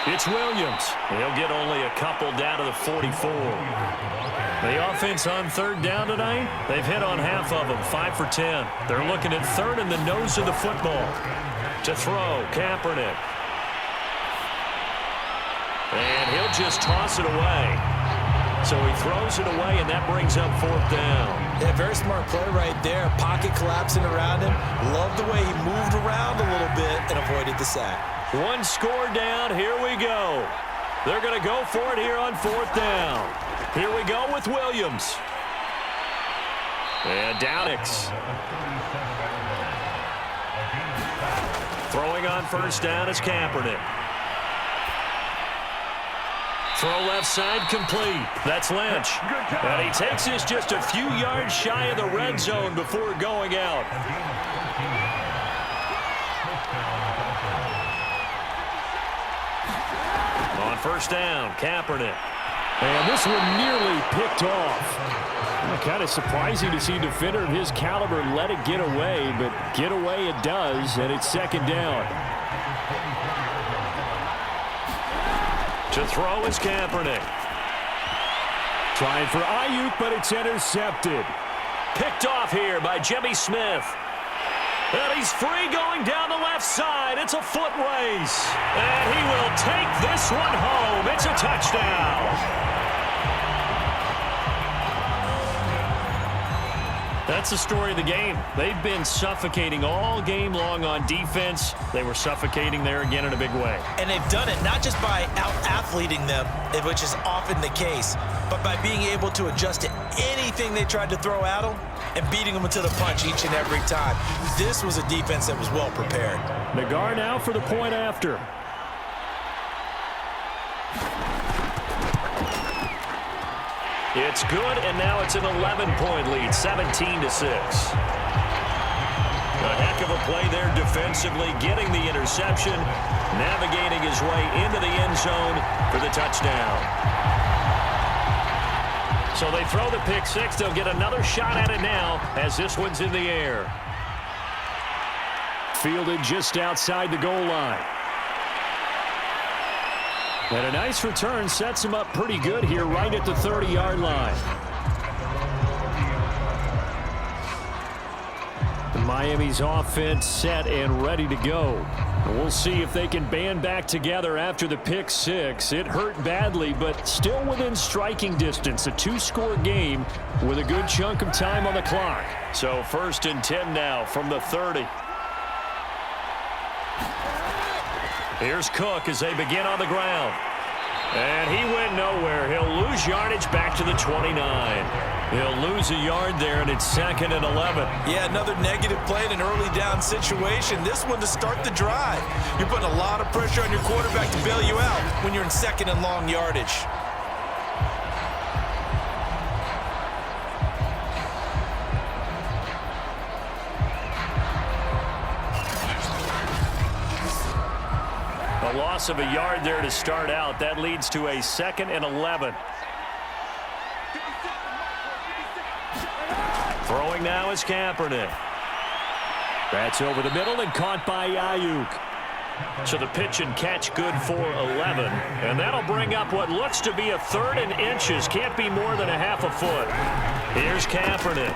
it's Williams. He'll get only a couple down to the 44. The offense on 3rd down tonight, they've hit on half of them, 5 for 10. They're looking at 3rd in the nose of the football. To throw, Kaepernick. And he'll just toss it away. So he throws it away, and that brings up 4th down. Yeah, very smart play right there. Pocket collapsing around him. Love the way he moved around a little bit and avoided the sack. 1 score down. Here we go. They're going to go for it here on 4th down. Here we go with Williams. And Downix. Throwing on 1st down is Kaepernick. Throw left side complete. That's Lynch. And he takes this just a few yards shy of the red zone before going out. On 1st down, Kaepernick. And this one nearly picked off. Kind of surprising to see a defender of his caliber let it get away, but get away it does, and it's 2nd down. To throw is Kaepernick. Trying for Ayuk, but it's intercepted. Picked off here by Jimmy Smith. And he's free going down the left side. It's a foot race. And he will take this one home. It's a touchdown. That's the story of the game. They've been suffocating all game long on defense. They were suffocating there again in a big way. And they've done it not just by out-athleting them, which is often the case, but by being able to adjust to anything they tried to throw at them and beating them to the punch each and every time. This was a defense that was well prepared. Nagar now for the point after. It's good, and now it's an 11-point lead, 17-6. A heck of a play there defensively, getting the interception, navigating his way into the end zone for the touchdown. So they throw the pick six. They'll get another shot at it now as this one's in the air. Fielded just outside the goal line. And a nice return sets him up pretty good here right at the 30-yard line. Miami's offense set and ready to go. And we'll see if they can band back together after the pick six. It hurt badly, but still within striking distance. A 2-score game with a good chunk of time on the clock. So 1st and 10 now from the 30. Here's Cook as they begin on the ground. And he went nowhere. He'll lose yardage back to the 29. He'll lose a yard there, and it's 2nd and 11. Yeah, another negative play in an early down situation. This one to start the drive. You're putting a lot of pressure on your quarterback to bail you out when you're in 2nd and long yardage. A loss of a yard there to start out. That leads to a 2nd and 11. Throwing now is Kaepernick. That's over the middle and caught by Ayuk. So the pitch and catch good for 11. And that'll bring up what looks to be a 3rd and inches. Can't be more than a half a foot. Here's Kaepernick.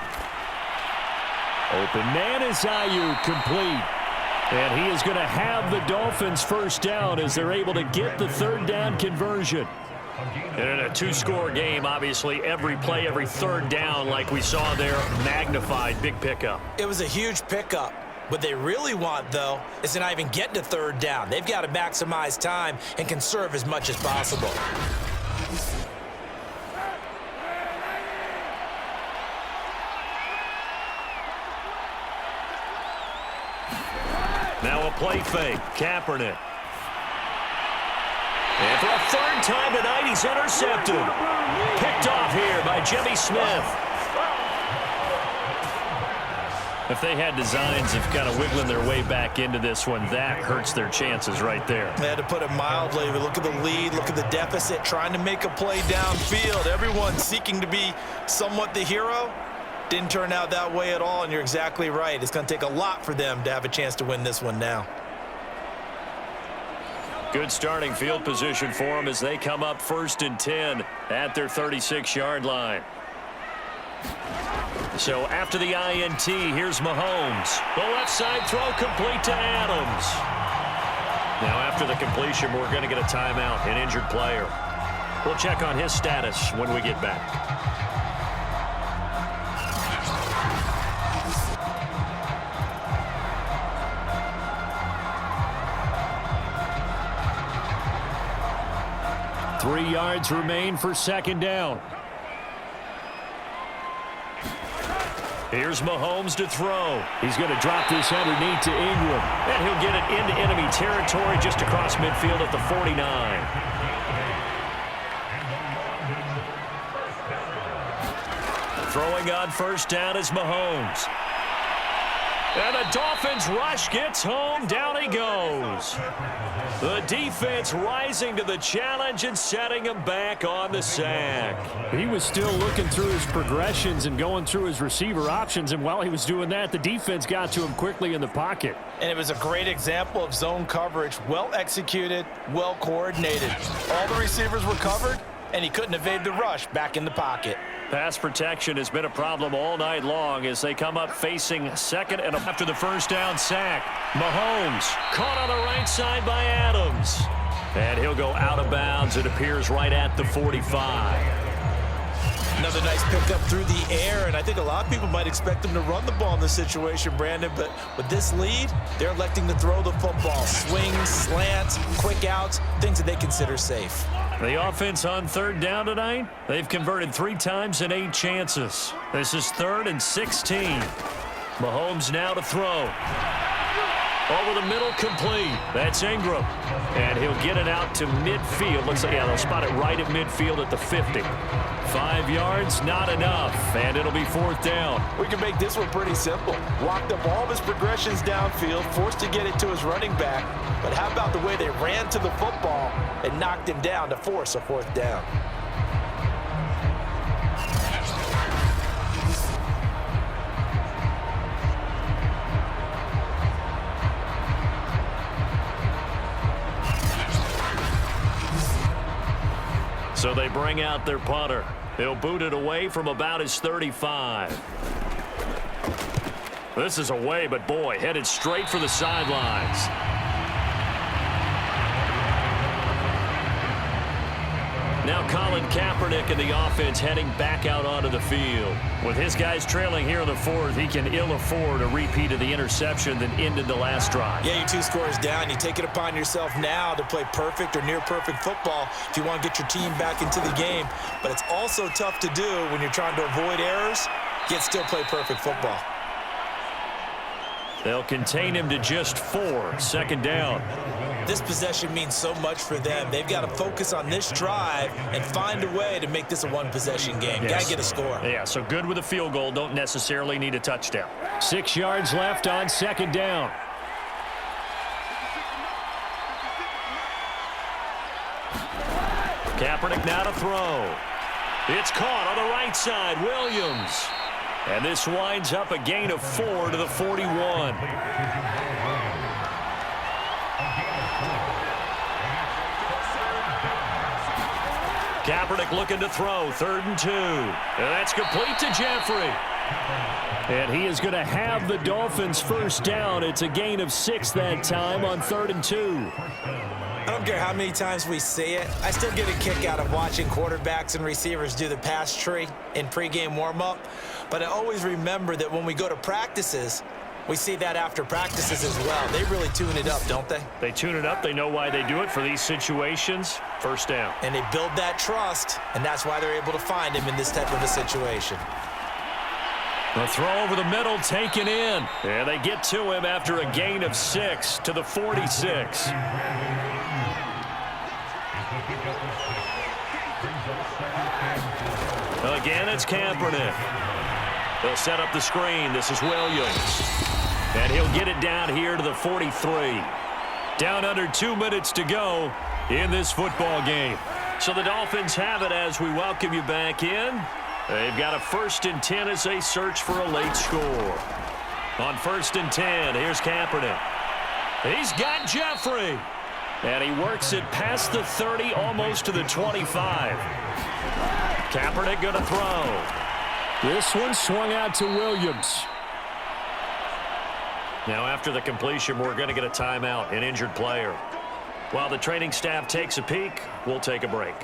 Open man is Ayuk, complete. And he is going to have the Dolphins first down as they're able to get the 3rd down conversion. And in a two-score game, obviously, every play, every third down, like we saw there, magnified. Big pickup. It was a huge pickup. What they really want, though, is to not even get to third down. They've got to maximize time and conserve as much as possible. Now a play fake. Kaepernick. And for a third time tonight, he's intercepted. Picked off here by Jimmy Smith. If they had designs of kind of wiggling their way back into this one, that hurts their chances right there. They had to put it mildly. Look at the lead, look at the deficit, trying to make a play downfield. Everyone seeking to be somewhat the hero. Didn't turn out that way at all, and you're exactly right. It's going to take a lot for them to have a chance to win this one now. Good starting field position for them as they come up 1st and 10 at their 36-yard line. So after the INT, here's Mahomes. The left side throw complete to Adams. Now after the completion, we're going to get a timeout, an injured player. We'll check on his status when we get back. Three yards remain for second down. Here's Mahomes to throw. He's going to drop this underneath to Ingram. And he'll get it into enemy territory just across midfield at the 49. Throwing on first down is Mahomes. And the Dolphins rush gets home. Down he goes. The defense rising to the challenge and setting him back on the sack. He was still looking through his progressions and going through his receiver options, and while he was doing that, the defense got to him quickly in the pocket. And it was a great example of zone coverage. Well executed, well coordinated. All the receivers were covered, and he couldn't evade the rush back in the pocket. Pass protection has been a problem all night long as they come up facing second and after the first down sack. Mahomes caught on the right side by Adams. And he'll go out of bounds. It appears right at the 45. Another nice pickup through the air, and I think a lot of people might expect them to run the ball in this situation, Brandon, but with this lead, they're electing to throw the football. Swings, slants, quick outs, things that they consider safe. The offense on third down tonight, they've converted 3 times in 8 chances. This is 3rd and 16. Mahomes now to throw. Over the middle, complete. That's Ingram. And he'll get it out to midfield. Looks like, yeah, they'll spot it right at midfield at the 50. 5 yards, not enough. And it'll be 4th down. We can make this one pretty simple. Walked up all of his progressions downfield, forced to get it to his running back. But how about the way they ran to the football and knocked him down to force a 4th down? So they bring out their punter. He'll boot it away from about his 35. This is away, but boy, headed straight for the sidelines. Now Colin Kaepernick and the offense heading back out onto the field. With his guys trailing here in the 4th, he can ill afford a repeat of the interception that ended the last drive. Yeah, you're 2 scores down. You take it upon yourself now to play perfect or near perfect football if you want to get your team back into the game. But it's also tough to do when you're trying to avoid errors, yet still play perfect football. They'll contain him to just 4. 2nd down. This possession means so much for them. They've got to focus on this drive and find a way to make this a one-possession game. Yes. Got to get a score. Yeah, so good with a field goal. Don't necessarily need a touchdown. 6 yards left on 2nd down. Kaepernick now to throw. It's caught on the right side. Williams. And this winds up a gain of 4 to the 41. Kaepernick looking to throw. 3rd and 2. And that's complete to Jeffrey. And he is going to have the Dolphins first down. It's a gain of 6 that time on 3rd and 2. I don't don't care how many times we see it. I still get a kick out of watching quarterbacks and receivers do the pass tree in pregame warm-up. But I always remember that when we go to practices, we see that after practices as well. They really tune it up, don't they? They tune it up. They know why they do it for these situations. First down. And they build that trust, and that's why they're able to find him in this type of a situation. The throw over the middle taken in. And they get to him after a gain of 6 to the 46. Again, it's Kaepernick. They'll set up the screen. This is Williams. And he'll get it down here to the 43. Down under 2 minutes to go in this football game. So the Dolphins have it as we welcome you back in. They've got a 1st and 10 as they search for a late score. On 1st and 10, here's Kaepernick. He's got Jeffrey. And he works it past the 30, almost to the 25. Kaepernick going to throw. This one swung out to Williams. Now after the completion, we're going to get a timeout, an injured player. While the training staff takes a peek, we'll take a break.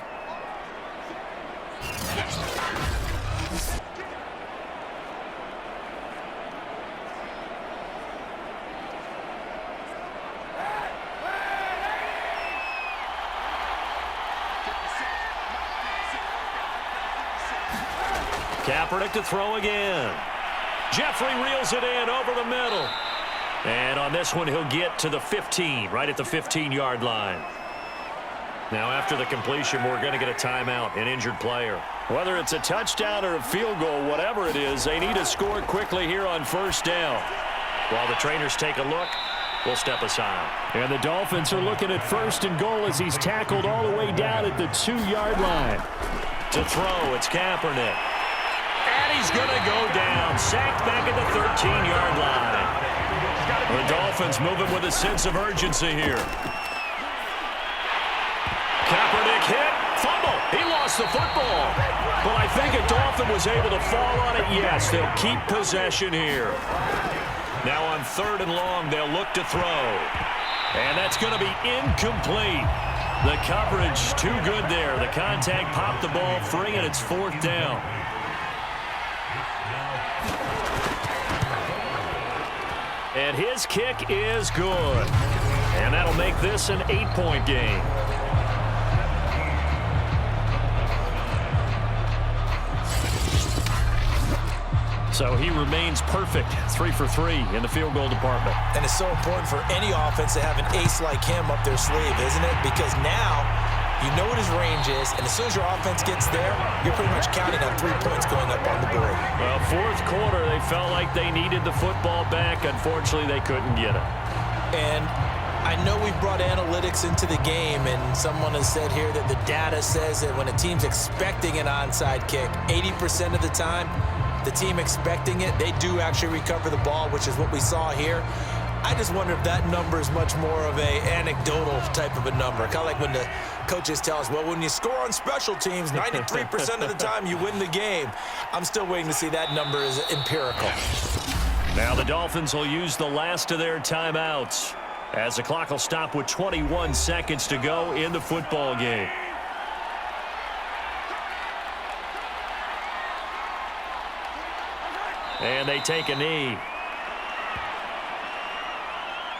Kaepernick to throw again. Jeffrey reels it in over the middle. And on this one, he'll get to the 15, right at the 15-yard line. Now, after the completion, we're going to get a timeout, an injured player. Whether it's a touchdown or a field goal, whatever it is, they need to score quickly here on 1st down. While the trainers take a look, we'll step aside. And the Dolphins are looking at 1st and goal as he's tackled all the way down at the 2-yard line. To throw, it's Kaepernick. And he's going to go down, sacked back at the 13-yard line. The Dolphins moving with a sense of urgency here. Kaepernick hit, fumble. He lost the football. But I think a Dolphin was able to fall on it. Yes, they'll keep possession here. Now on 3rd and long, they'll look to throw. And that's going to be incomplete. The coverage too good there. The contact popped the ball free, and it's 4th down. And his kick is good. And that'll make this an 8-point game. So he remains perfect, 3 for 3 in the field goal department. And it's so important for any offense to have an ace like him up their sleeve, isn't it? Because now you know what his range is, and as soon as your offense gets there, you're pretty much counting on 3 points going up on the board. Well, 4th quarter, they felt like they needed the football back. Unfortunately, they couldn't get it. And I know we've brought analytics into the game, and someone has said here that the data says that when a team's expecting an onside kick, 80% of the time, the team expecting it, they do actually recover the ball, which is what we saw here. I just wonder if that number is much more of a anecdotal type of a number. Kind of like when the coaches tell us, well, when you score on special teams, 93% of the time you win the game. I'm still waiting to see that number is empirical. Now the Dolphins will use the last of their timeouts as the clock will stop with 21 seconds to go in the football game. And they take a knee.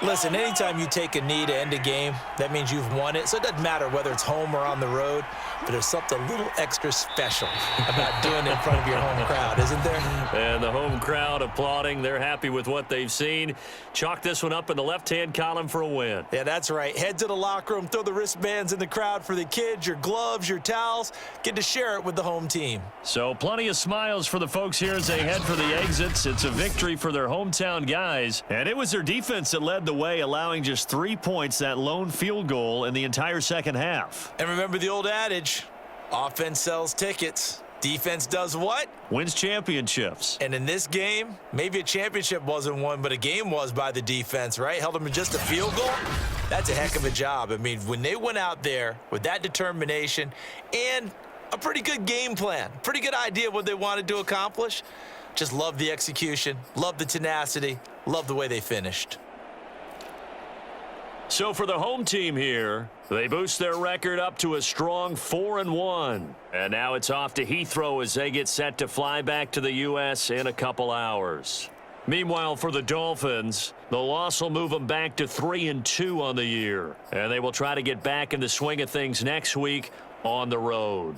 Listen, anytime you take a knee to end a game, that means you've won it. So it doesn't matter whether it's home or on the road, but there's something a little extra special about doing it in front of your home crowd, isn't there? And the home crowd applauding. They're happy with what they've seen. Chalk this one up in the left-hand column for a win. Yeah, that's right. Head to the locker room, throw the wristbands in the crowd for the kids, your gloves, your towels. Get to share it with the home team. So plenty of smiles for the folks here as they head for the exits. It's a victory for their hometown guys. And it was their defense that led the way, allowing just 3 points, that lone field goal in the entire second half. And remember the old adage, offense sells tickets. Defense does what? Wins championships. And in this game, maybe a championship wasn't won, but a game was by the defense, right? Held them to just a field goal. That's a heck of a job. I mean, when they went out there with that determination and a pretty good game plan, pretty good idea of what they wanted to accomplish, just love the execution, love the tenacity, love the way they finished. So for the home team here, they boost their record up to a strong 4-1. And now it's off to Heathrow as they get set to fly back to the U.S. in a couple hours. Meanwhile, for the Dolphins, the loss will move them back to 3-2 on the year. And they will try to get back in the swing of things next week on the road.